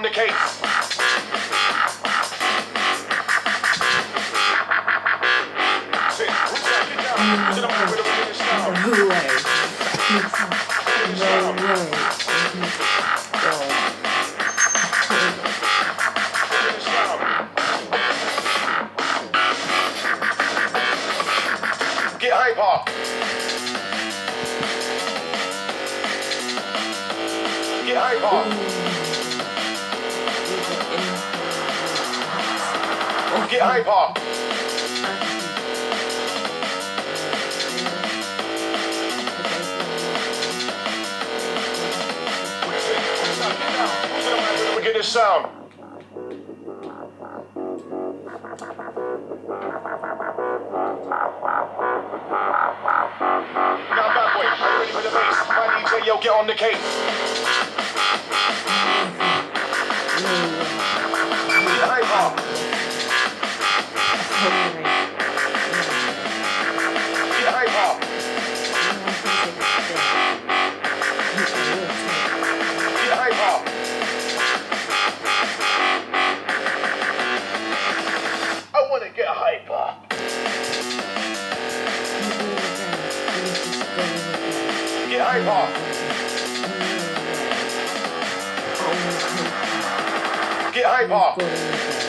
on the case. No way. No way. Get hyper. Get hyper. Get hyper. We get this sound. Now back way. Are you ready for the bass? My DJ, yo, get on the case. Get hyper. Get hyper. Get hyper. I want to get hyper. Get hyper. Get hyper.